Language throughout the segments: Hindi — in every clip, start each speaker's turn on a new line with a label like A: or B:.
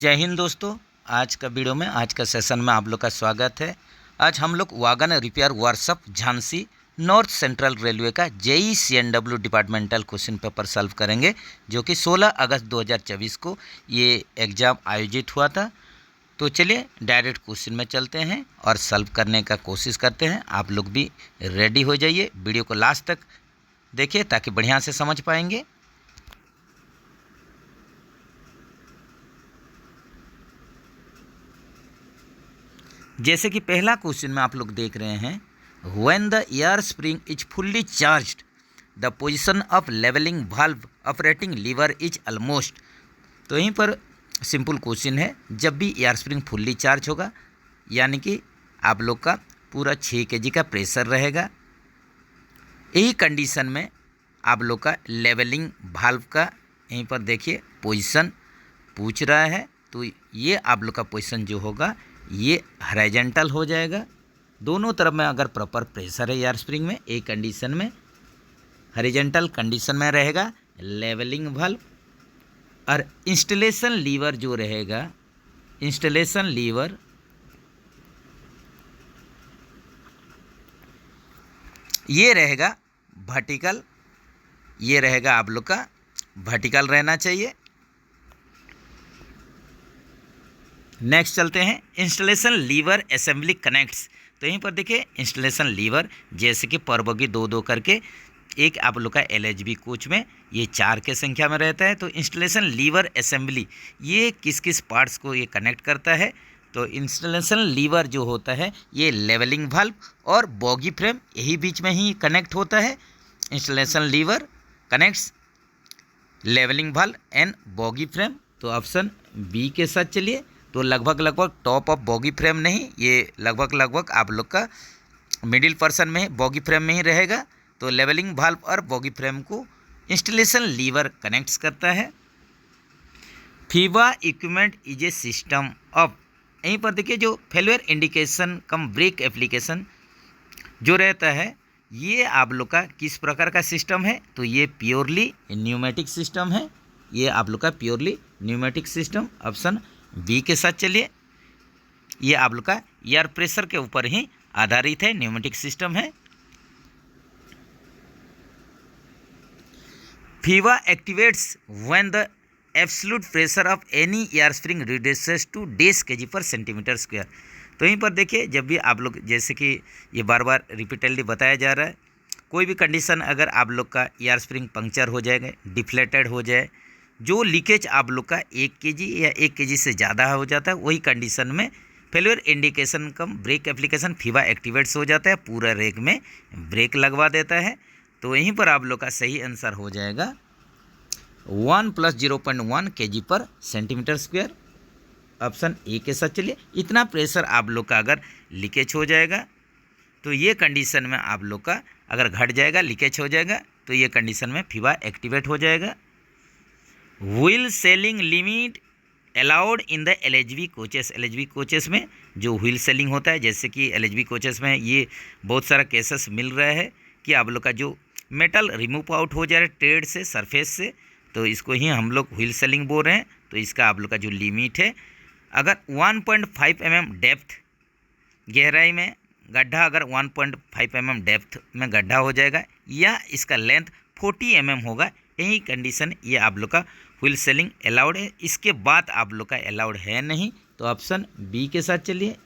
A: जय हिंद दोस्तों। आज का वीडियो में आज का सेशन में आप लोग का स्वागत है। आज हम लोग wagon repair workshop Jhansi north central railway का JE CNW departmental question paper solve करेंगे, जो कि 16 अगस्त 2024 को ये एग्ज़ाम आयोजित हुआ था। तो चलिए डायरेक्ट क्वेश्चन में चलते हैं और सॉल्व करने का कोशिश करते हैं। आप लोग भी रेडी हो जाइए, वीडियो को लास्ट तक देखिए ताकि बढ़िया से समझ पाएंगे। जैसे कि पहला क्वेश्चन में आप लोग देख रहे हैं, when the air spring is fully charged the position of levelling valve operating lever is almost. तो यहीं पर सिंपल क्वेश्चन है, जब भी एयर स्प्रिंग फुल्ली चार्ज होगा यानी कि आप लोग का पूरा 6 kg का प्रेशर रहेगा, यही कंडीशन में आप लोग का लेवलिंग वाल्व का यहीं पर देखिए पोजीशन पूछ रहा है। तो ये आप लोग का पोजीशन जो होगा ये हॉरिजॉन्टल हो जाएगा। दोनों तरफ में अगर प्रॉपर प्रेशर है एयर स्प्रिंग में, एक कंडीशन में हॉरिजॉन्टल कंडीशन में रहेगा लेवलिंग वाल्व। और इंस्टॉलेशन लीवर जो रहेगा, इंस्टॉलेशन लीवर ये रहेगा वर्टिकल, ये रहेगा आप लोग का वर्टिकल रहना चाहिए। नेक्स्ट चलते हैं, इंस्टॉलेशन लीवर असेंबली कनेक्ट्स। तो यहीं पर देखिए इंस्टॉलेशन लीवर जैसे कि पर बोगी 2-2 करके एक आप लोग का LHB कोच में ये 4 के संख्या में रहता है। तो इंस्टॉलेशन लीवर असेंबली ये किस किस पार्ट्स को ये कनेक्ट करता है, तो इंस्टॉलेशन लीवर जो होता है ये लेवलिंग वाल्व और बॉगी फ्रेम यही बीच में ही कनेक्ट होता है। Installation lever connects levelling valve and bogie frame. तो ऑप्शन बी के साथ चलिए। तो लगभग टॉप ऑफ बॉगी फ्रेम नहीं, ये लगभग आप लोग का मिडिल पर्सन में बॉगी फ्रेम में ही रहेगा। तो लेवलिंग वाल्व और बॉगी फ्रेम को इंस्टॉलेशन लीवर कनेक्ट्स करता है। Fever equipment is a system of, यहीं पर देखिए जो फेलियर इंडिकेशन कम ब्रेक एप्लीकेशन जो रहता है ये आप लोग का किस प्रकार का सिस्टम है, तो ये प्योरली न्यूमेटिक सिस्टम है। ये आप लोग का purely pneumatic system, option B के साथ चलिए। ये आप लोग का एयर प्रेशर के ऊपर ही आधारित है, न्यूमेटिक सिस्टम है। FIBA activates when the absolute pressure of any air spring reduces to डेढ़ kg पर सेंटीमीटर स्क्वायर। तो यहीं पर देखिए जब भी आप लोग जैसे कि ये बार बार रिपीटेडली बताया जा रहा है, कोई भी कंडीशन अगर आप लोग का एयर स्प्रिंग पंक्चर हो जाएगा, डिफ्लेटेड हो जाए, जो लीकेज आप लोग का 1 kg या 1 kg से ज़्यादा हो जाता है, वही कंडीशन में फेलियर इंडिकेशन कम ब्रेक एप्लीकेशन फीवा एक्टिवेट्स हो जाता है, पूरा रेक में ब्रेक लगवा देता है। तो यहीं पर आप लोग का सही आंसर हो जाएगा 1 + 0.1 kg पर सेंटीमीटर स्क्वायर, ऑप्शन ए के साथ चलिए। इतना प्रेशर आप लोग का अगर लीकेज हो जाएगा तो ये कंडीशन में आप लोग का अगर घट जाएगा, लीकेज हो जाएगा, तो ये कंडीशन में फीवा एक्टिवेट हो जाएगा। Wheel selling limit allowed in the LHB coaches, LHB coaches में जो व्हील सेलिंग होता है, जैसे कि LHB कोचेस में ये बहुत सारा केसेस मिल रहा है कि आप लोग का जो मेटल रिमूव आउट हो जा रहा है ट्रेड से, सरफेस से, तो इसको ही हम लोग व्हील सेलिंग बोल रहे हैं। तो इसका आप लोग का जो लिमिट है, अगर 1.5 mm डेप्थ गहराई में गड्ढा, अगर 1.5 mm डेप्थ में गड्ढा हो जाएगा या इसका लेंथ 40 mm होगा, यही कंडीशन ये आप लोग का व्हील सेलिंग अलाउड है। इसके बाद आप लोग का अलाउड है नहीं। तो ऑप्शन बी के साथ चलिए।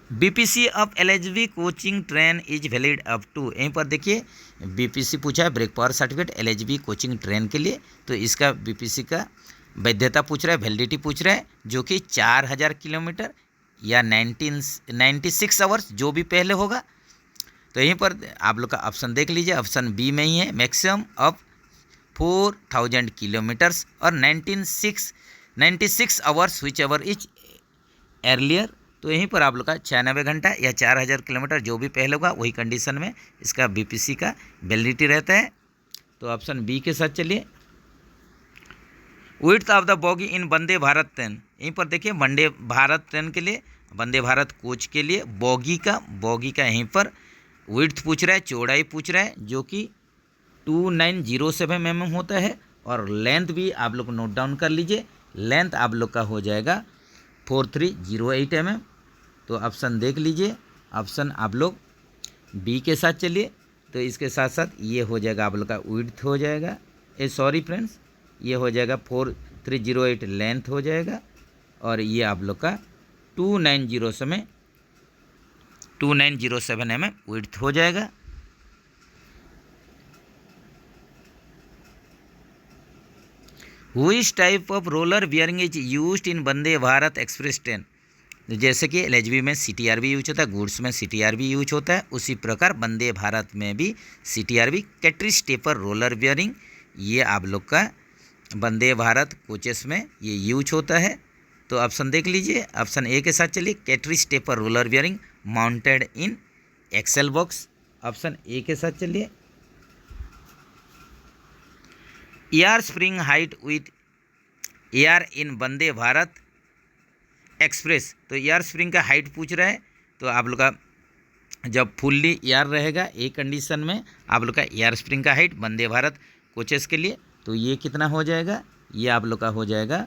A: BPC of LHB coaching train is valid up to, यहीं पर देखिए BPC पूछा है brake power certificate LHB coaching train के लिए। तो इसका BPC का वैधता पूछ रहा है, वैलिडिटी पूछ रहा है, जो कि 4000 किलोमीटर या 96 आवर्स जो भी पहले होगा। तो यहीं पर आप लोग का ऑप्शन देख लीजिए, ऑप्शन बी में ही है, मैक्सिमम ऑफ 4000 किलोमीटर्स और 96 hours which ever is earlier. तो यहीं पर आप लोग का 96 घंटा या 4000 किलोमीटर जो भी पहले होगा वही कंडीशन में इसका BPC का वैलिडिटी रहता है। तो ऑप्शन बी के साथ चलिए। Width of the boggy in Vande Bharat train, यहीं पर देखिए वंदे भारत ट्रेन के लिए, वंदे भारत कोच के लिए बॉगी का यहीं पर विड्थ पूछ रहा है, चौड़ाई पूछ रहा है, जो कि 2907 mm होता है और लेंथ भी आप लोग नोट डाउन कर लीजिए। लेंथ आप लोग का हो जाएगा 4308 mm। तो ऑप्शन देख लीजिए, ऑप्शन आप लोग बी के साथ चलिए। तो इसके साथ साथ ये हो जाएगा आप लोग का विड्थ हो जाएगा, सॉरी फ्रेंड्स, ये हो जाएगा 4308 लेंथ हो जाएगा, और ये आप लोग का 2907 mm विड्थ हो जाएगा। Which type of roller bearing is used in Vande Bharat express train? जैसे कि एलएचबी में सीटीआरबी यूज होता है, गुड्स में सीटीआरबी यूज होता है, उसी प्रकार वंदे भारत में भी सीटीआरबी कैटरिज टेपर रोलर बियरिंग, ये आप लोग का वंदे भारत कोचेस में ये यूज होता है। तो ऑप्शन देख लीजिए, ऑप्शन ए के साथ चलिए, cartridge taper roller bearing mounted in axle box, option A के साथ चलिए। Air spring height with air in Vande Bharat express, तो एयर स्प्रिंग का हाइट पूछ रहा है। तो आप लोग का जब फुल्ली एयर रहेगा एक कंडीशन में आप लोग का एयर स्प्रिंग का हाइट वंदे भारत कोचेस के लिए, तो ये कितना हो जाएगा, ये आप लोग का हो जाएगा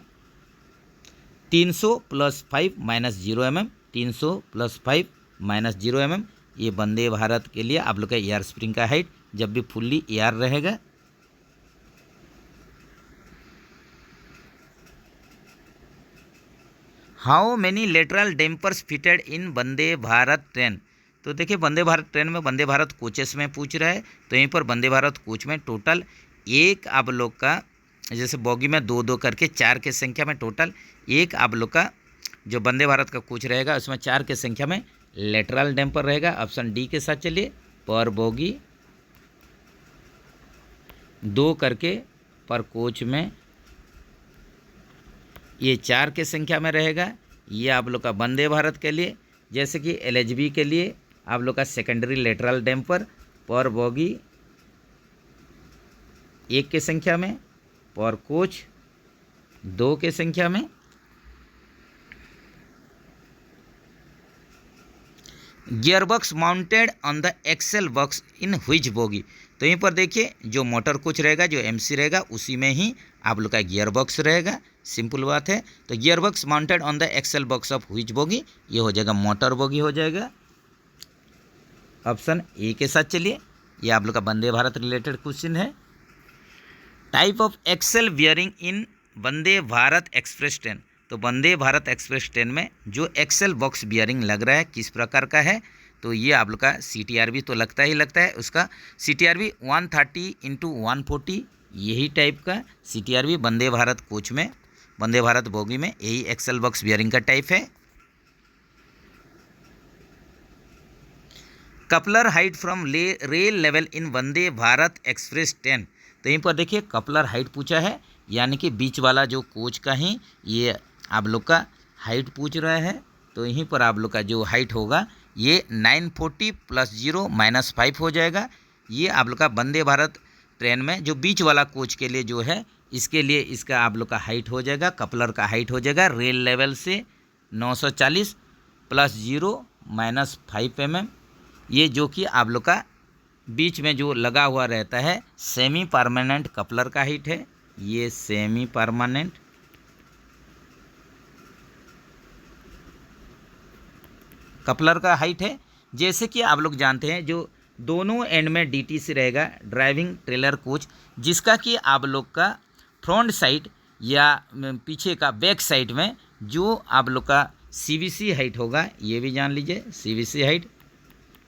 A: 300 + 5 - 0 mm, 300 + 5 - 0 mm, ये वंदे भारत के लिए आप लोग का एयर स्प्रिंग का हाइट जब भी फुल्ली एयर रहेगा। How many lateral dampers fitted in Vande Bharat train? तो देखिए वंदे भारत ट्रेन में वंदे भारत कोचेस में पूछ रहा है, तो यहीं पर वंदे भारत कोच में टोटल एक आप लोग का, जैसे बॉगी में 2-2 करके 4 के संख्या में टोटल एक आप लोग का जो वंदे भारत का कोच रहेगा उसमें 4 के संख्या में लेटरल डैम्पर रहेगा। ऑप्शन डी के साथ चलिए, पर बॉगी 2 करके पर कोच में ये 4 के संख्या में रहेगा। ये आप लोग का वंदे भारत के लिए, जैसे कि एलएचबी के लिए आप लोग का सेकेंडरी लेटरल डैम्पर पर बॉगी 1 के संख्या में, पर कोच 2 के संख्या में। Gearbox mounted on the axle box in which bogie? तो यहीं पर देखिए जो मोटर कोच रहेगा, जो एमसी रहेगा, उसी में ही आप लोग का गियर बॉक्स रहेगा, सिंपल बात है। तो gear box mounted on the axle box of which bogie, ये हो जाएगा मोटर बोगी हो जाएगा। ऑप्शन ए के साथ चलिए, ये आप लोग का वंदे भारत रिलेटेड क्वेश्चन है। Type of axle bearing in Vande Bharat express train, तो वंदे भारत एक्सप्रेस ट्रेन में जो एक्सेल बॉक्स बियरिंग लग रहा है किस प्रकार का है? तो ये आप लोग का सीटीआरबी तो लगता ही लगता है, उसका सीटीआरबी 130 × 140, यही टाइप का सीटीआरबी वंदे भारत कोच में, वंदे भारत बोगी में यही एक्सेल बॉक्स बियरिंग का टाइप है। Coupler height from rail level in Vande Bharat express train, तो यहीं पर देखिए कपलर हाइट पूछा है, यानी कि बीच वाला जो कोच का ही ये आप लोग का हाइट पूछ रहा है। तो यहीं पर आप लोग का जो हाइट होगा ये 940 + 0 - 5 हो जाएगा। ये आप लोग का वंदे भारत ट्रेन में जो बीच वाला कोच के लिए जो है, इसके लिए इसका आप लोग का हाइट हो जाएगा, कपलर का हाइट हो जाएगा रेल लेवल से 940 + 0 - 5 mm, ये जो कि आप लोग का बीच में जो लगा हुआ रहता है सेमी परमानेंट कपलर का हाइट है, ये सेमी परमानेंट कपलर का हाइट है। जैसे कि आप लोग जानते हैं जो दोनों एंड में डीटीसी रहेगा, ड्राइविंग ट्रेलर कोच, जिसका कि आप लोग का फ्रंट साइड या पीछे का बैक साइड में जो आप लोग का सीवीसी हाइट होगा, ये भी जान लीजिए सीवीसी हाइट,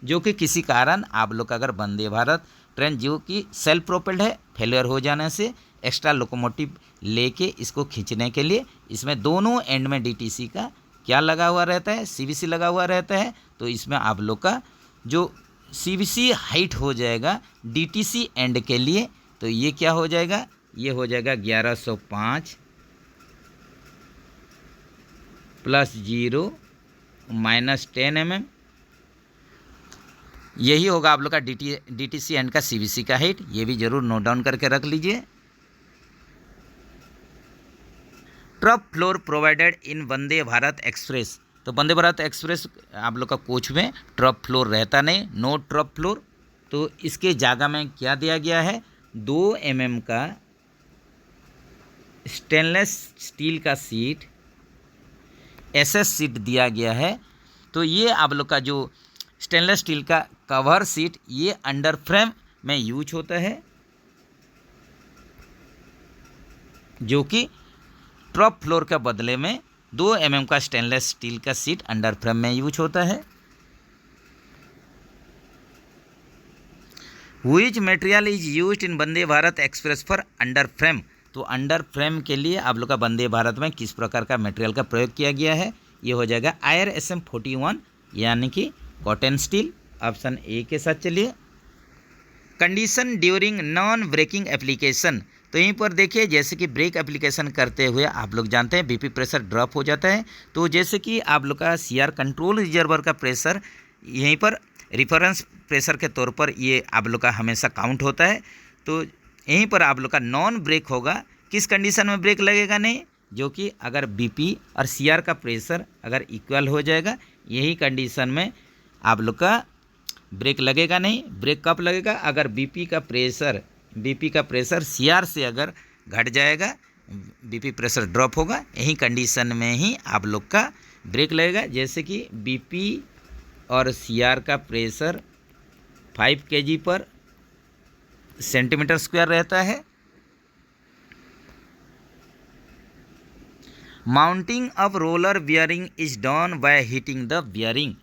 A: जो कि किसी कारण आप लोग का अगर वंदे भारत ट्रेन जो कि सेल्फ प्रोपेल्ड है, फेलियर हो जाने से एक्स्ट्रा लोकोमोटिव लेके इसको खींचने के लिए इसमें दोनों एंड में डीटीसी का क्या लगा हुआ रहता है, सीवीसी लगा हुआ रहता है। तो इसमें आप लोग का जो सीवीसी हाइट हो जाएगा डीटीसी एंड के लिए, तो ये क्या हो जाएगा, ये हो जाएगा 1105 + 0 - 10 mm, यही होगा आप लोग का डीटीसी एंड का सीवीसी का हाइट, ये भी जरूर नोट डाउन करके रख लीजिए। Trap floor provided in Vande Bharat express, तो वंदे भारत एक्सप्रेस आप लोग का कोच में ट्रप फ्लोर रहता नहीं, नो ट्रप फ्लोर। तो इसके जगह में क्या दिया गया है, 2 mm का स्टेनलेस स्टील का सीट एसएस सीट दिया गया है, तो ये आप लोग का जो स्टेनलेस स्टील का कवर सीट ये अंडर फ्रेम में यूज होता है, जो कि टॉप फ्लोर के बदले में 2 mm का स्टेनलेस स्टील का सीट अंडर फ्रेम में यूज होता है। Which material is used in Vande Bharat express for under frame, तो अंडर फ्रेम के लिए आप लोग का वंदे भारत में किस प्रकार का मटेरियल का प्रयोग किया गया है, ये हो जाएगा IRSM 41 यानी कि कॉटन स्टील। ऑप्शन ए के साथ चलिए। Condition during non braking application, तो यहीं पर देखिए जैसे कि ब्रेक एप्लीकेशन करते हुए आप लोग जानते हैं बीपी प्रेशर ड्रॉप हो जाता है, तो जैसे कि आप लोग का CR कंट्रोल रिजर्वर का प्रेशर यहीं पर रिफरेंस प्रेशर के तौर पर ये आप लोग का हमेशा काउंट होता है, तो यहीं पर आप लोग का नॉन ब्रेक होगा। किस कंडीशन में ब्रेक लगेगा नहीं, जो कि अगर बीपी और CR का प्रेशर अगर इक्वल हो जाएगा, यही कंडीशन में आप लोग का ब्रेक लगेगा नहीं। ब्रेक कब लगेगा, अगर बीपी का प्रेशर CR से अगर घट जाएगा, बीपी प्रेशर ड्रॉप होगा, यही कंडीशन में ही आप लोग का ब्रेक लगेगा। जैसे कि बीपी और CR का प्रेशर 5 kg पर सेंटीमीटर स्क्वायर रहता है। Mounting of roller bearing is done by heating the bearing,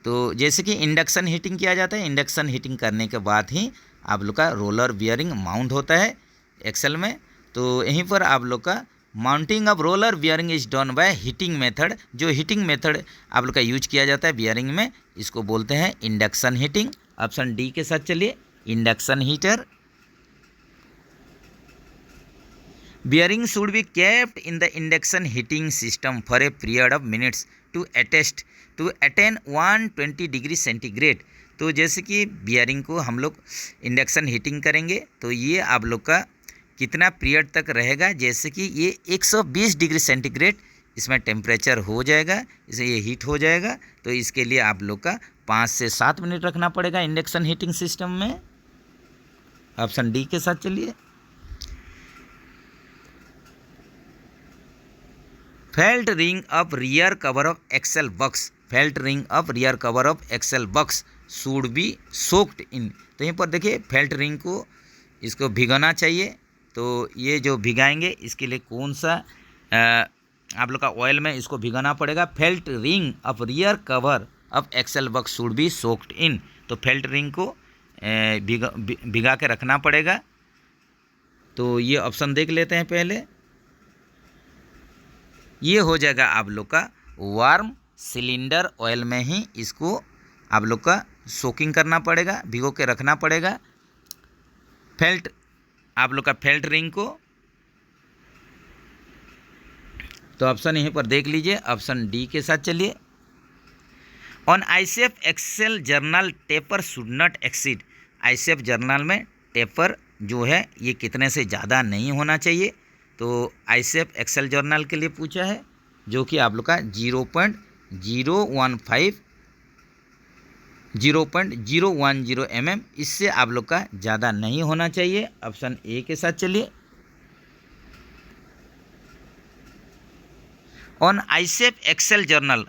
A: तो जैसे कि इंडक्शन हीटिंग किया जाता है, इंडक्शन हीटिंग करने के बाद ही आप लोग का रोलर बियरिंग माउंट होता है एक्सेल में, तो यहीं पर आप लोग का mounting of roller bearing is done by heating method, जो हीटिंग मेथड आप लोग का यूज किया जाता है बियरिंग में, इसको बोलते हैं इंडक्शन हीटिंग। ऑप्शन डी के साथ चलिए, induction heater. Bearing should be kept in the induction heating system for a period of minutes to attain 120 degree centigrade, तो जैसे कि बियरिंग को हम लोग इंडक्शन हीटिंग करेंगे तो ये आप लोग का कितना पीरियड तक रहेगा, जैसे कि ये 120 डिग्री सेंटीग्रेड इसमें टेम्परेचर हो जाएगा, इसे ये हीट हो जाएगा, तो इसके लिए आप लोग का 5 से 7 मिनट रखना पड़ेगा इंडक्शन हीटिंग सिस्टम में। ऑप्शन डी के साथ चलिए। Felt ring of rear cover of axle box, felt ring of rear cover of axle box should be soaked in, तो यहीं पर देखिए फेल्ट रिंग को इसको भिगोना चाहिए, तो ये जो भिगाएंगे इसके लिए कौन सा आप लोग का ऑयल में इसको भिगाना पड़ेगा। Felt ring of rear cover of axle box should be soaked in, तो फेल्ट रिंग को भिगा के रखना पड़ेगा, तो ये ऑप्शन देख लेते हैं पहले। ये हो जाएगा आप लोग का वार्म सिलेंडर ऑयल में ही इसको आप लोग का सोकिंग करना पड़ेगा, भिगो के रखना पड़ेगा फेल्ट आप लोग का फेल्ट रिंग को, तो ऑप्शन यहीं पर देख लीजिए, ऑप्शन डी के साथ चलिए। On ICF axle journal taper should not exceed, ICF journal में टेपर जो है ये कितने से ज़्यादा नहीं होना चाहिए, तो ICF एक्सेल जर्नल के लिए पूछा है, जो कि आप लोग का 0.010 mm, इससे आप लोग का ज़्यादा नहीं होना चाहिए। ऑप्शन ए के साथ चलिए। On ICF axle journal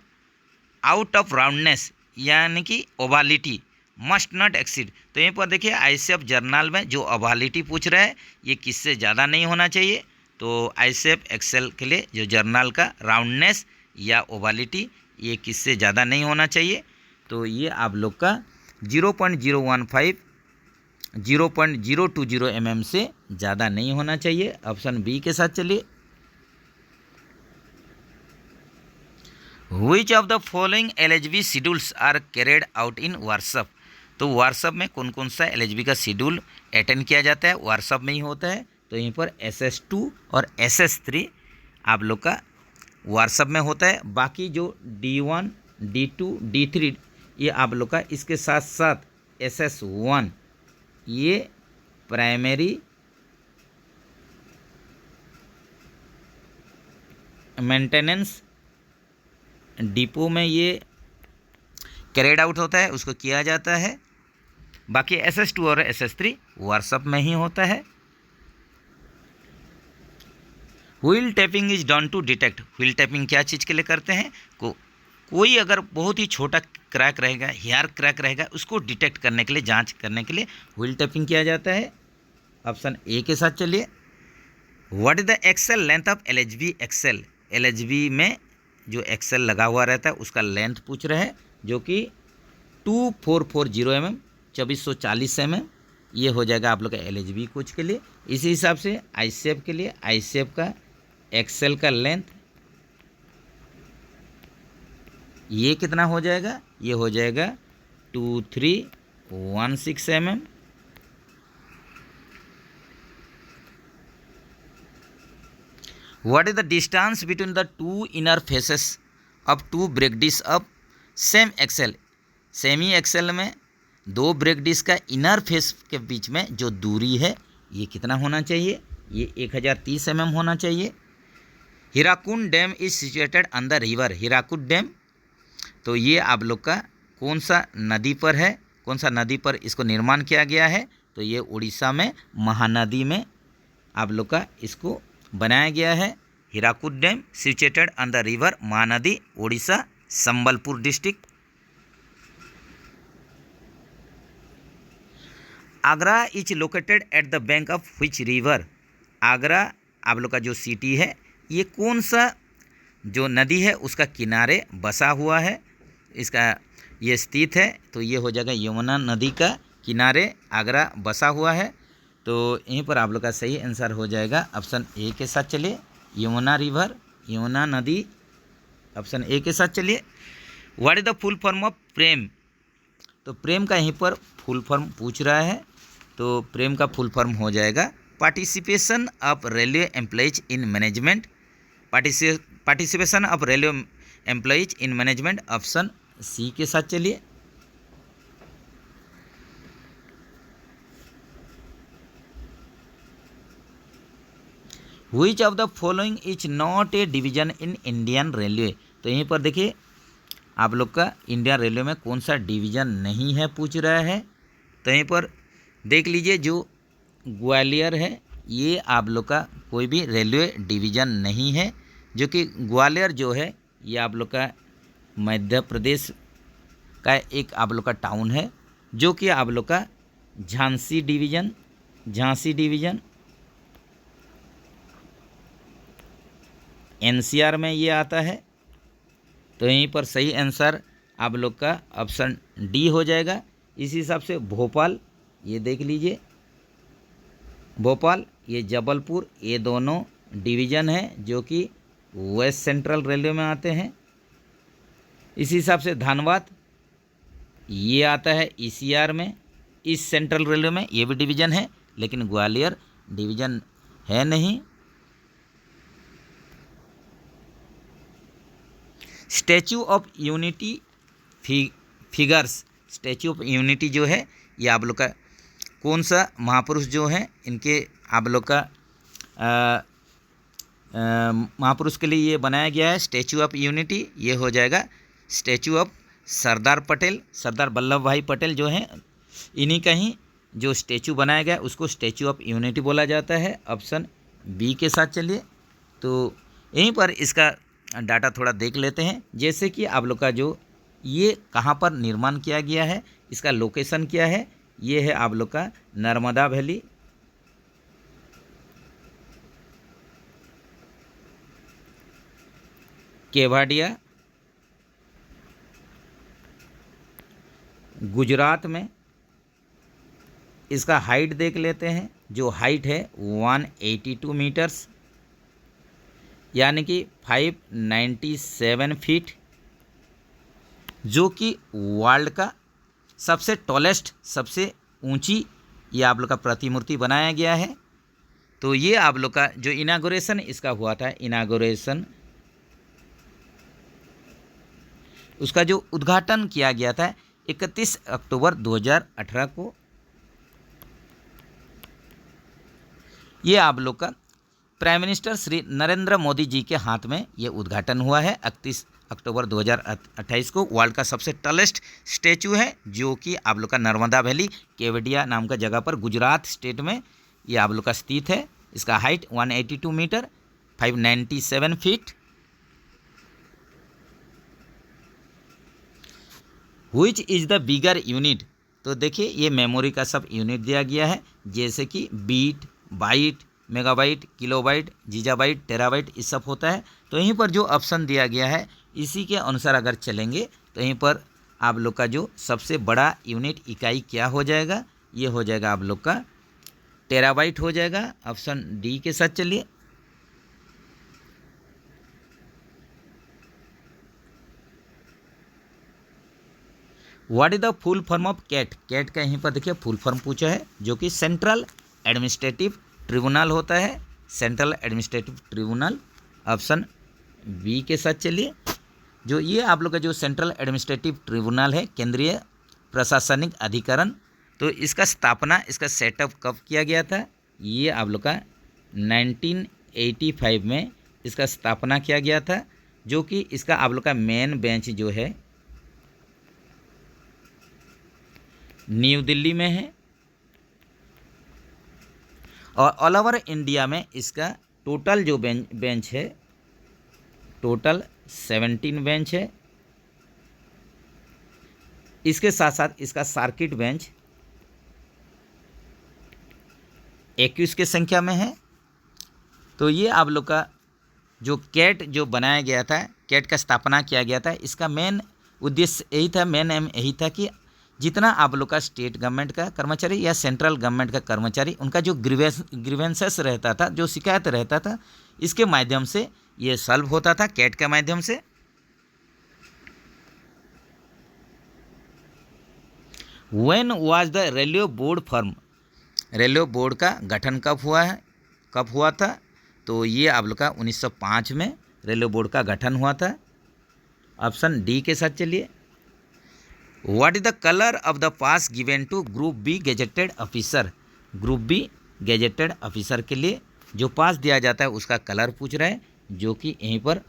A: out of roundness यानी कि ओवालिटी मस्ट नॉट एक्सीड, तो यहीं पर देखिए ICF जर्नल में जो ओवालिटी पूछ रहा है ये किससे ज़्यादा नहीं होना चाहिए, तो ICF एक्सेल के लिए जो जर्नल का राउंडनेस या ओवालिटी ये किससे ज़्यादा नहीं होना चाहिए, तो ये आप लोग का 0.015 0.020 mm से ज़्यादा नहीं होना चाहिए। ऑप्शन बी के साथ चलिए। Which of the following LHB schedules are carried out in workshop, तो वर्कशॉप में कौन कौन सा LHB का शेड्यूल अटेंड किया जाता है, वर्कशॉप में ही होता है, तो यहीं पर SS2 और SS3 आप लोग का वर्कशॉप में होता है। बाकी जो D1 D2 D3 ये आप लोग का इसके साथ साथ SS1 ये प्राइमरी मेंटेनेंस डिपो में ये कैरिड आउट होता है, उसको किया जाता है। बाकी SS2 और SS3 वर्कशॉप में ही होता है। Wheel tapping is done to detect, wheel tapping क्या चीज़ के लिए करते हैं, कोई अगर बहुत ही छोटा क्रैक रहेगा, हेयर क्रैक रहेगा, उसको डिटेक्ट करने के लिए, जांच करने के लिए व्हील टैपिंग किया जाता है। ऑप्शन ए के साथ चलिए। What is the axle length of LHB axle, LHB में जो एक्सेल लगा हुआ रहता है उसका लेंथ पूछ रहे हैं, जो कि 2440 mm 2440 mm, ये हो जाएगा आप लोग का LHB कोच के लिए। इसी हिसाब से ICF के लिए, ICF का एक्सेल का लेंथ ये कितना हो जाएगा, ये हो जाएगा 2316 mm। What is the distance between the two inner faces of two brake discs of same axle, same axle में दो ब्रेक डिस्क का इनर फेस के बीच में जो दूरी है ये कितना होना चाहिए, ये 1030 mm होना चाहिए। Hirakud dam is situated on the river, Hirakud dam, तो ये आप लोग का कौन सा नदी पर है, कौन सा नदी पर इसको निर्माण किया गया है, तो ये उड़ीसा में महानदी में आप लोग का इसको बनाया गया है। Hirakud dam situated on the river Mahanadi, Orissa, Sambalpur district. Agra is located at the bank of which river, Agra आप लोग का जो सिटी है ये कौन सा जो नदी है उसका किनारे बसा हुआ है, इसका ये स्थित है, तो ये हो जाएगा यमुना नदी का किनारे आगरा बसा हुआ है। तो यहीं पर आप लोग का सही आंसर हो जाएगा ऑप्शन ए के साथ चलिए, यमुना रिवर, यमुना नदी, ऑप्शन ए के साथ चलिए। What is the full form of PREM, तो प्रेम का यहीं पर फुल फॉर्म पूछ रहा है, तो प्रेम का फुल फॉर्म हो जाएगा participation of railway employees in management, participation of railway employees in management, option C के साथ चलिए। Which of the following is not a division in Indian railway, तो यहीं पर देखिए आप लोग का इंडियन रेलवे में कौन सा डिवीजन नहीं है पूछ रहा है, तो यहीं पर देख लीजिए जो ग्वालियर है ये आप लोग का कोई भी रेलवे डिवीजन नहीं है, जो कि ग्वालियर जो है ये आप लोग का मध्य प्रदेश का एक आप लोग का टाउन है, जो कि आप लोग का झांसी डिवीज़न NCR में ये आता है। तो यहीं पर सही आंसर आप लोग का ऑप्शन डी हो जाएगा। इसी हिसाब से भोपाल, ये देख लीजिए भोपाल, ये जबलपुर, ये दोनों डिवीज़न है जो कि वेस्ट सेंट्रल रेलवे में आते हैं। इसी हिसाब से धनबाद ये आता है ECR में, ईस्ट सेंट्रल रेलवे में, ये भी डिवीज़न है, लेकिन ग्वालियर डिवीज़न है नहीं। Statue of unity figures, statue of unity जो है ये आप लोग का कौन सा महापुरुष जो हैं इनके आप लोग का महापुरुष के लिए ये बनाया गया है स्टैचू ऑफ यूनिटी, ये हो जाएगा स्टैचू ऑफ सरदार पटेल, सरदार वल्लभ भाई पटेल जो हैं इन्हीं का ही जो स्टैचू बनाया गया उसको स्टैचू ऑफ यूनिटी बोला जाता है। ऑप्शन बी के साथ चलिए। तो यहीं पर इसका डाटा थोड़ा देख लेते हैं, जैसे कि आप लोग का जो ये कहाँ पर निर्माण किया गया है, इसका लोकेशन क्या है, ये है आप लोग का नर्मदा वैली, केवाडिया, गुजरात में। इसका हाइट देख लेते हैं, जो हाइट है 182 मीटर्स यानी कि 597 फीट, जो कि वर्ल्ड का सबसे टॉलेस्ट, सबसे ऊंची ये आप लोग का प्रतिमूर्ति बनाया गया है। तो ये आप लोग का जो इनागोरेशन इसका हुआ था, इनागोरेशन उसका जो उद्घाटन किया गया था 31 अक्टूबर 2018 को। ये आप लोग का प्राइम मिनिस्टर श्री नरेंद्र मोदी जी के हाथ में ये उद्घाटन हुआ है 31 अक्टूबर 2028 को। वर्ल्ड का सबसे टॉलेस्ट स्टैचू है, जो कि आप लोग का नर्मदा वैली केवडिया नाम का जगह पर गुजरात स्टेट में ये आप लोग का स्थित है। इसका height 182 metre, 597 feet. Which is the bigger unit, तो देखिए ये मेमोरी का सब यूनिट दिया गया है, जैसे कि bit, byte, megabyte, kilobyte, gigabyte, terabyte, ये सब होता है। तो यहीं पर जो ऑप्शन दिया गया है इसी के अनुसार अगर चलेंगे तो यहीं पर आप लोग का जो सबसे बड़ा यूनिट इकाई क्या हो जाएगा, ये हो जाएगा आप लोग का टेराबाइट हो जाएगा। ऑप्शन डी के साथ चलिए। What is the full form of CAT, CAT का यहीं पर देखिए फुल फॉर्म पूछा है, जो कि सेंट्रल एडमिनिस्ट्रेटिव ट्रिब्यूनल होता है, central administrative tribunal. Option B के साथ चलिए। जो ये आप लोग का जो सेंट्रल एडमिनिस्ट्रेटिव ट्रिब्यूनल है, केंद्रीय प्रशासनिक अधिकरण, तो इसका स्थापना, इसका सेटअप कब किया गया था, ये आप लोग का 1985 में इसका स्थापना किया गया था, जो कि इसका आप लोग का मेन बेंच जो है न्यू दिल्ली में है। और ऑल ओवर इंडिया में इसका टोटल जो बेंच है, टोटल 17 बेंच है। इसके साथ साथ इसका सर्किट बेंच 21 के संख्या में है। तो ये आप लोग का जो कैट जो बनाया गया था, कैट का स्थापना किया गया था, इसका मेन उद्देश्य यही था, मेन एम यही था कि जितना आप लोग का स्टेट गवर्नमेंट का कर्मचारी या सेंट्रल गवर्नमेंट का कर्मचारी, उनका जो ग्रीवेंसेस रहता था, जो शिकायत रहता था, इसके माध्यम से ये सॉल्व होता था, कैट के माध्यम से। When was the railway board form, railway board का गठन कब हुआ है, कब हुआ था, तो ये आप लोग का 1905 में रेलवे बोर्ड का गठन हुआ था। ऑप्शन डी के साथ चलिए। What is the colour of the pass given to group B gazetted officer, group B gazetted officer के लिए जो पास दिया जाता है उसका कलर पूछ रहा है, जो कि यहीं पर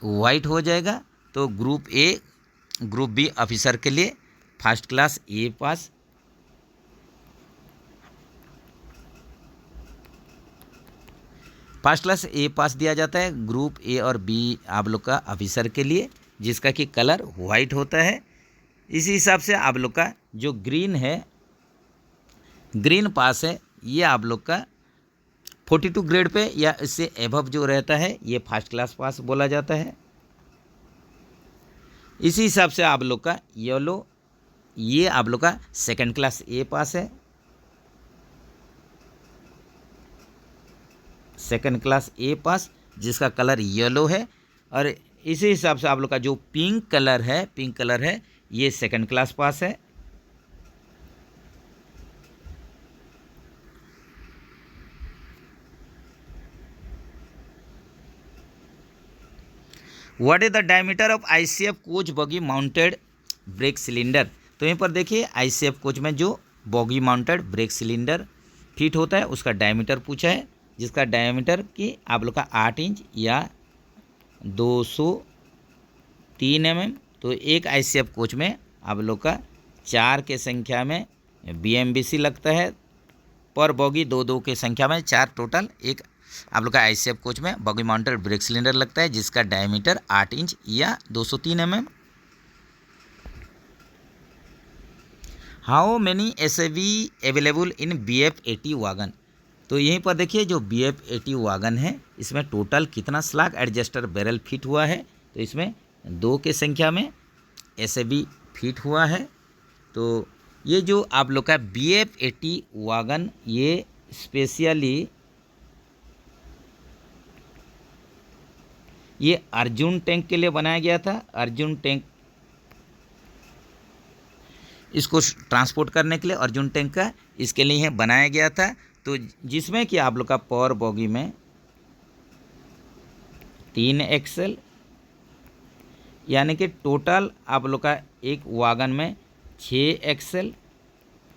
A: वाइट हो जाएगा। तो group A, group B officer के लिए first class A pass, first class A pass दिया जाता है ग्रुप ए और बी आप लोग का ऑफिसर के लिए, जिसका कि कलर वाइट होता है। इसी हिसाब से आप लोग का जो ग्रीन है, ग्रीन पास है, ये आप लोग का 42 ग्रेड पे या इससे एबव जो रहता है ये फर्स्ट क्लास पास बोला जाता है। इसी हिसाब से आप लोग का येलो, ये आप लोग का सेकंड क्लास ए पास है, सेकंड क्लास ए पास जिसका कलर येलो है। और इसी हिसाब से आप लोग का जो पिंक कलर है, पिंक कलर है, ये सेकंड क्लास पास है। What is the diameter of ICF coach boggy mounted brake cylinder, तो यहीं पर देखिए आईसीएफ कोच में जो boggy mounted brake cylinder fit होता है उसका डायमीटर पूछा है, जिसका डायमीटर की आप लोग का 8 इंच या 203 mm। तो एक आईसीएफ कोच में आप लोग का 4 के संख्या में बीएमबीसी लगता है, पर बॉगी 2-2 के संख्या में 4 टोटल एक आप लोग का आईसीएफ कोच में बॉगी माउंटेड ब्रेक सिलेंडर लगता है, जिसका डायमीटर 8 इंच या 203 mm। How many SAV available in BF80 wagon, तो यहीं पर देखिए जो BF80 वागन है इसमें टोटल कितना स्लैग एडजस्टर बैरल फिट हुआ है, तो इसमें 2 के संख्या में एसएवी फिट हुआ है। तो ये जो आप लोग का BF80 वागन ये स्पेशली ये अर्जुन टैंक के लिए बनाया गया था। अर्जुन टैंक इसको ट्रांसपोर्ट करने के लिए अर्जुन टैंक का इसके लिए बनाया गया था। तो जिसमें कि आप लोग का पावर बॉगी में 3 एक्सेल, यानी कि टोटल आप लोग का एक वागन में 6 एक्सेल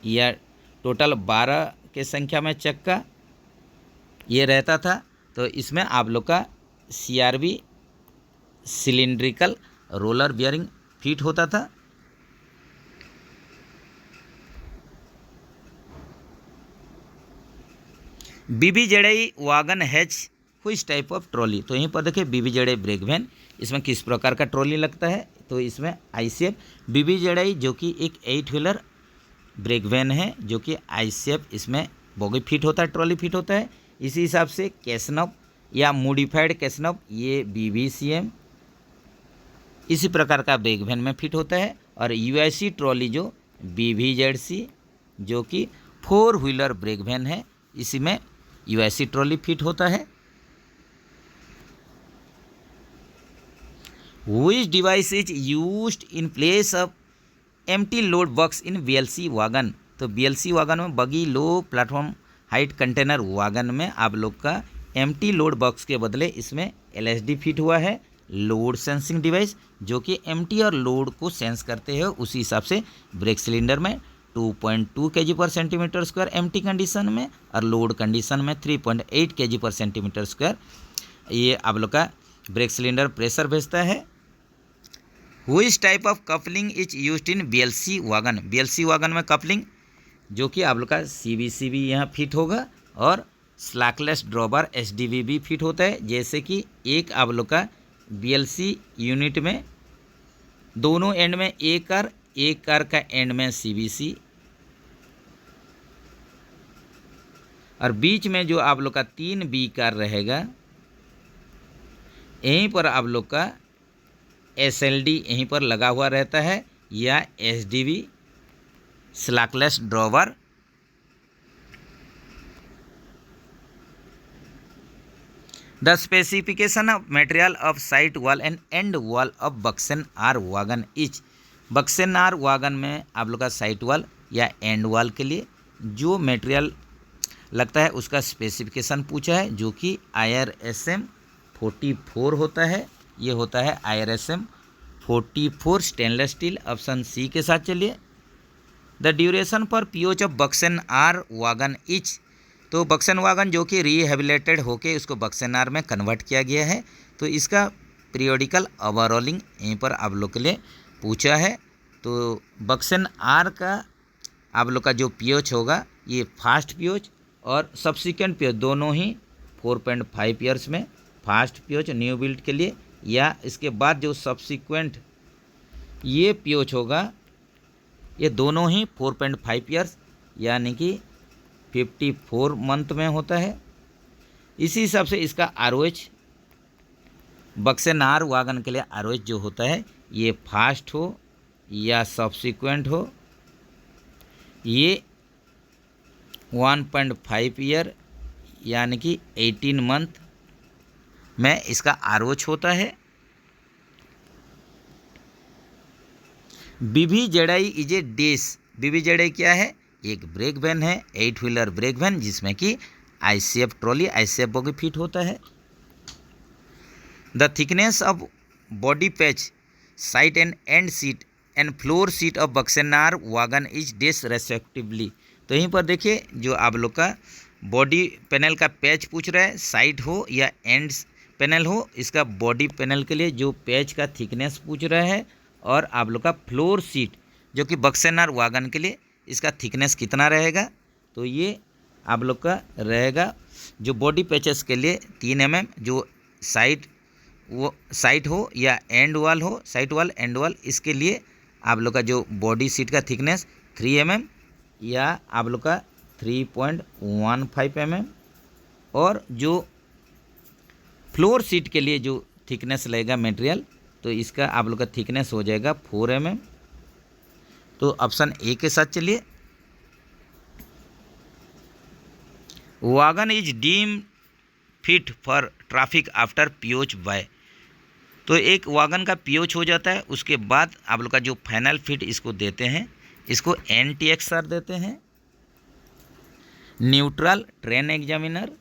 A: या टोटल 12 के संख्या में चक्का ये रहता था। तो इसमें आप लोग का CRB cylindrical roller bearing fit होता था। BBZI wagon hatch which type of trolley. तो यहीं पर देखिए BBZI ब्रेक वैन, इसमें किस प्रकार का ट्रॉली लगता है, तो इसमें ICF BBZI जो कि एक 8 व्हीलर ब्रेक वैन है, जो कि ICF इसमें बॉगी फिट होता है, ट्रॉली फिट होता है। इसी हिसाब से कैसनव या मॉडिफाइड कैसनव ये BBCM इसी प्रकार का ब्रेक वैन में फिट होता है। और UIC ट्रॉली जो BBZC जो कि 4 व्हीलर ब्रेक वैन है, इसी में UIC ट्रॉली फिट होता है। Which device is used in place of empty load box in BLC wagon. तो BLC वागन में बगी लो प्लेटफॉर्म हाइट कंटेनर वागन में आप लोग का एम्प्टी लोड बॉक्स के बदले इसमें LSD फिट हुआ है, लोड सेंसिंग डिवाइस, जो कि एम्प्टी और लोड को सेंस करते हैं। उसी हिसाब से ब्रेक सिलेंडर में 2.2 kg/cm² एम्प्टी कंडीशन में और लोड कंडीशन में 3.8 kg/cm²। ये आप लोग का ब्रेक सिलेंडर प्रेशर भेजता है। Which type of coupling is used in BLC wagon. BLC wagon में कपलिंग जो कि आप लोग का CBC भी यहाँ फिट होगा और स्लैकलेस ड्रॉबार SDV भी फिट होता है। जैसे कि एक आप लोग का BLC यूनिट में दोनों एंड में एक कार का एंड में CBC और बीच में जो आप लोग का 3B कार रहेगा, यहीं पर आप लोग का SLD यहीं पर लगा हुआ रहता है या SDV slackless drawer. The specification of material of side wall and end wall of BOXN R wagon each. BOXN R wagon में आप लोग का साइड वॉल या एंड वॉल के लिए जो मटेरियल लगता है उसका स्पेसिफिकेशन पूछा है, जो कि IRSM 44 होता है। ये होता है IRSM 44 stainless steel. Option C के साथ चलिए। The duration for POH of BOXN R wagon each. तो बक्सन वागन जो कि रिहेबिलिटेड होके उसको बक्सन आर में कन्वर्ट किया गया है, तो इसका पीरियोडिकल ओवरऑलिंग यहीं पर आप लोग के लिए पूछा है। तो बक्सन आर का आप लोग का जो POH होगा ये फास्ट POH और सब्सिक्वेंट POH दोनों ही 4.5 ईयर्स में फास्ट POH न्यू बिल्ड के लिए, या इसके बाद जो सब्सिक्वेंट ये POH होगा ये दोनों ही 4.5 ईयर्स यानी कि 54 मंथ में होता है। इसी हिसाब से इसका ROH बक्सन आर वागन के लिए ROH जो होता है ये फास्ट हो या सब्सिक्वेंट हो, ये 1.5 ईयर यानी कि 18 मंथ में इसका ROH होता है। BBZI इज ए डेस। BBZI क्या है? एक ब्रेक वैन है, 8 व्हीलर ब्रेक वैन, जिसमें कि ICF trolley ICF bogie fit होता है। The thickness of body patch side and end sheet and floor sheet of BOXN R wagon is डेस रेस्पेक्टिवली। तो यहीं पर देखिए जो आप लोग का बॉडी पैनल का पैच पूछ रहा है, साइड हो या एंड पैनल हो, इसका बॉडी पैनल के लिए जो पैच का थिकनेस पूछ रहा है, और आप लोग का फ्लोर सीट जो कि बक्सन आर वागन के लिए इसका थिकनेस कितना रहेगा, तो ये आप लोग का रहेगा जो बॉडी पैचेस के लिए 3 mm, जो साइड हो या एंड वॉल हो, साइड वॉल एंड वॉल, इसके लिए आप लोग का जो बॉडी सीट का थिकनेस 3 mm या आप लोग का 3.15 mm, और जो फ्लोर सीट के लिए जो थिकनेस लगेगा मटेरियल, तो इसका आप लोग का थिकनेस हो जाएगा 4 mm। तो ऑप्शन ए के साथ चलिए। Wagon is deem fit for traffic after POH by. तो एक वागन का POH हो जाता है, उसके बाद आप लोग का जो फाइनल फिट इसको देते हैं, इसको NTXR देते हैं, न्यूट्रल ट्रेन एग्जामिनर,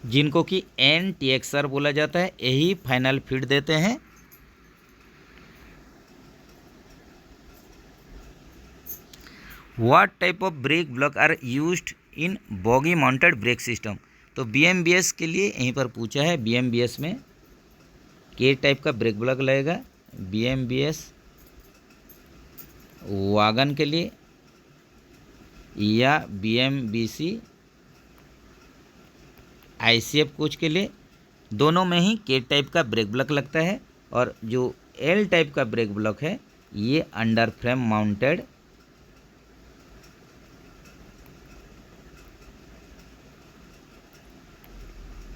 A: जिनको कि NTXR बोला जाता है, यही फाइनल फिट देते हैं। What type of brake block are used in bogie mounted brake system. तो BMBS के लिए यहीं पर पूछा है, BMBS में के टाइप का ब्रेक ब्लॉक लगेगा। BMBS वागन के लिए या BMBC ICF कोच के लिए, दोनों में ही K टाइप का ब्रेक ब्लॉक लगता है। और जो L टाइप का ब्रेक ब्लॉक है ये under frame mounted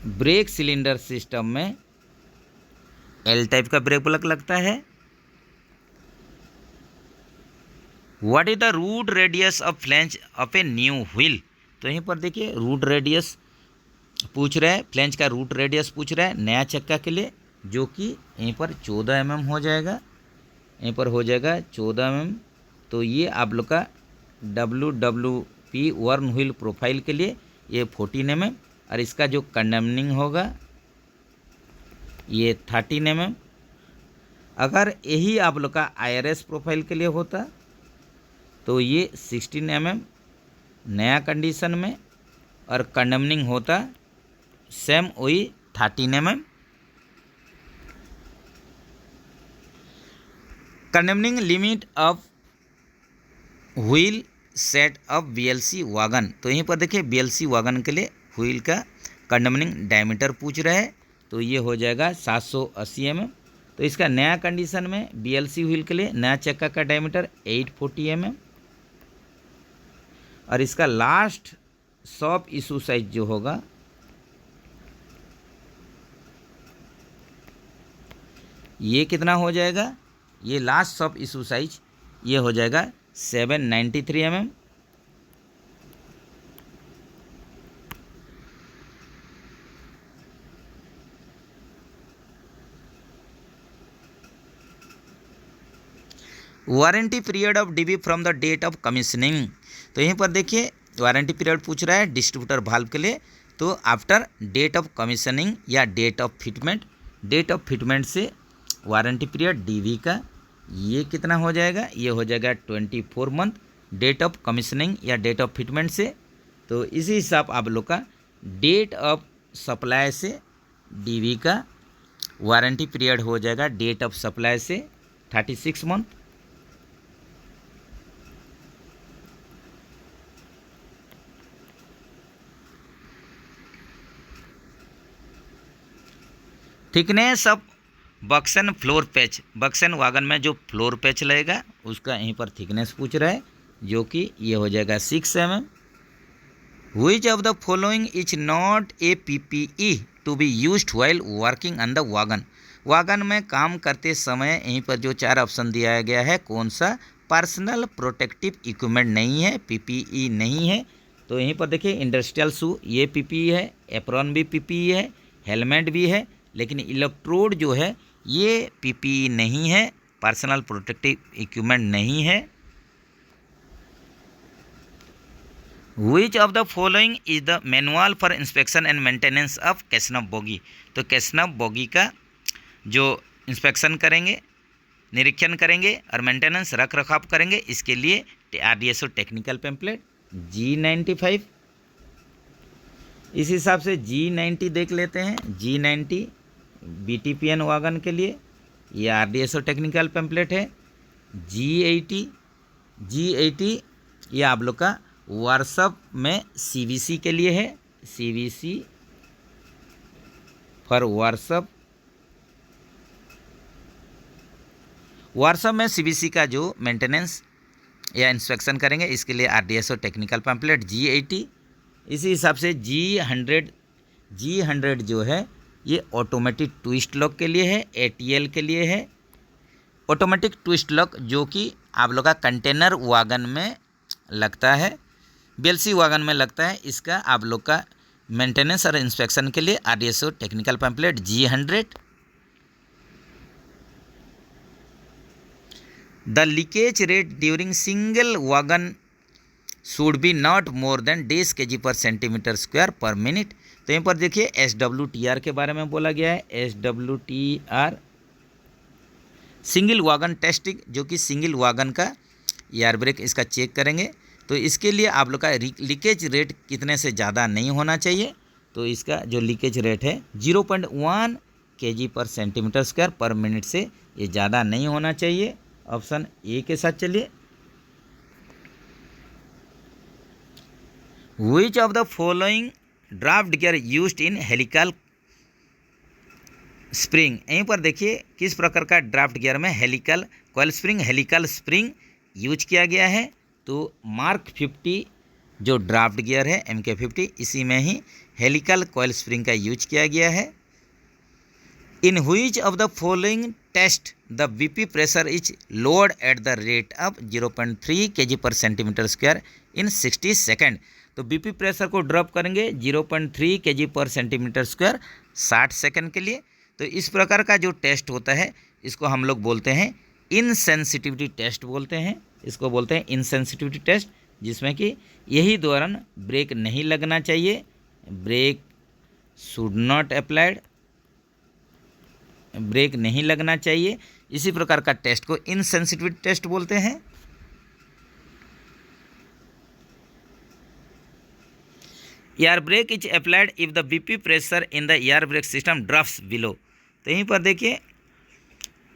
A: brake cylinder system में L टाइप का ब्रेक ब्लॉक लगता है। What is the root radius of flange of a new wheel? तो यहीं पर देखिए रूट रेडियस पूछ रहा है, फ्लैंज का रूट रेडियस पूछ रहा है नया चक्का के लिए, जो कि यहीं पर 14 mm हो जाएगा, यहीं पर हो जाएगा 14 mm। तो ये आप लोग का WWP वर्न व्हील प्रोफाइल के लिए ये 14 mm, और इसका जो कंडेमनिंग होगा ये 13 mm। अगर यही आप लोग का IRS प्रोफाइल के लिए होता तो ये 16 mm नया कंडीशन में, और कंडेमनिंग होता सेम वही 13 mm। Condemning limit of wheel set of BLC wagon. तो यहीं पर देखिए BLC वागन के लिए व्हील का कंडेमनिंग डायमीटर पूछ रहा है, तो ये हो जाएगा 780 mm। तो इसका नया कंडीशन में BLC व्हील के लिए नया चक्का का डायमीटर 840 mm, और इसका लास्ट शॉप इशू साइज जो होगा ये कितना हो जाएगा, ये लास्ट शॉप इशू साइज ये हो जाएगा 793 mm। Warranty period of DB from the date of commissioning. तो यहीं पर देखिए वारंटी पीरियड पूछ रहा है डिस्ट्रीब्यूटर वाल्व के लिए, तो आफ्टर डेट ऑफ कमीशनिंग या date of fitment, date of fitment से वारंटी पीरियड DB का ये कितना हो जाएगा, ये हो जाएगा 24 मंथ। डेट ऑफ कमीशनिंग या डेट ऑफ फिटमेंट से, तो इसी हिसाब आप लोग का डेट ऑफ सप्लाई से DB का वारंटी पीरियड हो जाएगा डेट ऑफ सप्लाई से 36 month. Thickness of BOXN floor patch, BOXN wagon में जो फ्लोर पैच लगेगा उसका यहीं पर थिकनेस पूछ रहा है, जो कि ये हो जाएगा 6 mm। Which of the following is not a PPE to be used while working on the wagon? Wagon में काम करते समय यहीं पर जो 4 ऑप्शन दिया गया है, कौन सा पर्सनल प्रोटेक्टिव इक्विपमेंट नहीं है, PPE नहीं है? तो यहीं पर देखिए इंडस्ट्रियल शू ये PPE है, एप्रॉन भी PPE है, हेलमेट भी है, लेकिन इलेक्ट्रोड जो है ये PPE नहीं है, पर्सनल प्रोटेक्टिव इक्विपमेंट नहीं है। Which of the following is the manual for inspection and maintenance of CASNUB bogie? तो कैसनफ बोगी का जो इंस्पेक्शन करेंगे, निरीक्षण करेंगे और मेंटेनेंस रख रखाव करेंगे, इसके लिए RDSO टेक्निकल पैम्पलेट G95। इस हिसाब से G90 देख लेते हैं। G90 BTPN वागन के लिए ये RDSO टेक्निकल पैम्पलेट है। G80 ये आप लोग का वर्कशॉप में CVC के लिए है, CVC फॉर वर्कशॉप। वर्कशॉप में CVC का जो मेंटेनेंस या इंस्पेक्शन करेंगे, इसके लिए RDSO टेक्निकल पैम्पलेट G80। इसी हिसाब से G100 जो है ये ऑटोमेटिक ट्विस्ट लॉक के लिए है, ATL के लिए है। ऑटोमेटिक ट्विस्ट लॉक जो कि आप लोग का कंटेनर वागन में लगता है, BLC वागन में लगता है, इसका आप लोग का मेंटेनेंस और इंस्पेक्शन के लिए RDSO technical pamphlet G100। The leakage rate during single wagon should be not more than days kg/cm² पर मिनट। तो यहाँ पर देखिए SWTR के बारे में बोला गया है। SWTR सिंगल वागन टेस्टिंग, जो कि सिंगल वागन का एयर ब्रेक इसका चेक करेंगे। तो इसके लिए आप लोग का लीकेज रेट कितने से ज़्यादा नहीं होना चाहिए, तो इसका जो लीकेज रेट है 0.1 kg/cm² पर मिनट से ये ज़्यादा नहीं होना चाहिए। ऑप्शन ए के साथ चलिए। विच of the following draft gear used in helical spring. यहीं पर देखिए किस प्रकार का ड्राफ्ट गियर में helical coil spring, helical spring use किया गया है। तो मार्क 50 जो ड्राफ्ट गियर है MK50, इसी में ही हेलिकल कॉइल स्प्रिंग का यूज किया गया है। In which of the following test the BP pressure is load at the rate of 0.3 kg पर सेंटीमीटर स्क्वायर इन 60 सेकेंड। तो BP प्रेशर को ड्रॉप करेंगे 0.3 kg पर सेंटीमीटर स्क्वायर 60 सेकेंड के लिए। तो इस प्रकार का जो टेस्ट होता है इसको हम लोग बोलते हैं इनसेंसिटिविटी टेस्ट बोलते हैं। इसको बोलते हैं इनसेंसिटिविटी टेस्ट, जिसमें कि यही दौरान ब्रेक नहीं लगना चाहिए, brake should not applied, brake नहीं लगना चाहिए। इसी प्रकार का टेस्ट को इनसेंसिटिविटी टेस्ट बोलते हैं। Air brake is applied if the BP pressure in the air brake system drops below. तो यहीं पर देखिए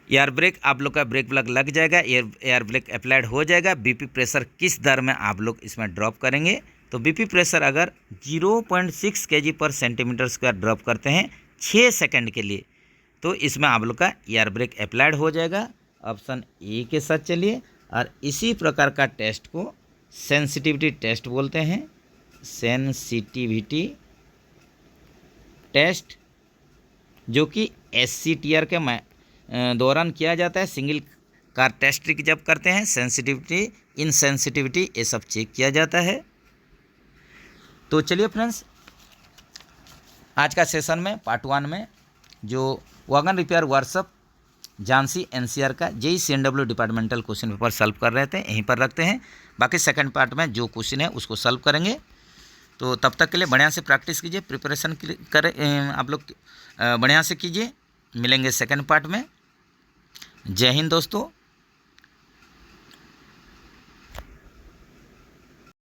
A: एयर ब्रेक आप लोग का ब्रेक प्लग लग जाएगा, एयर ब्रेक अप्लाइड हो जाएगा। BP प्रेशर किस दर में आप लोग इसमें ड्रॉप करेंगे, तो BP प्रेशर अगर 0.6 kg पर सेंटीमीटर स्क्वायर ड्रॉप करते हैं 6 सेकंड के लिए, तो इसमें आप लोग का एयर ब्रेक अप्लाइड हो जाएगा। ऑप्शन ए के साथ चलिए। और इसी प्रकार का टेस्ट को सेंसिटिविटी टेस्ट बोलते हैं, सेंसिटिविटी टेस्ट, जो कि SCTR के दौरान किया जाता है। सिंगल कार टेस्ट जब करते हैं सेंसिटिविटी, इनसेंसिटिविटी ये सब चेक किया जाता है। तो चलिए फ्रेंड्स, आज का सेशन में पार्ट 1 में जो wagon repair workshop Jhansi NCR का JEE CNW departmental question paper solve कर रहे थे, यहीं पर रखते हैं। बाकी सेकंड पार्ट में जो क्वेश्चन है उसको सॉल्व करेंगे। तो तब तक के लिए बढ़िया से प्रैक्टिस कीजिए, प्रिपरेशन करें आप लोग बढ़िया से कीजिए। मिलेंगे सेकंड पार्ट में। जय हिंद दोस्तों।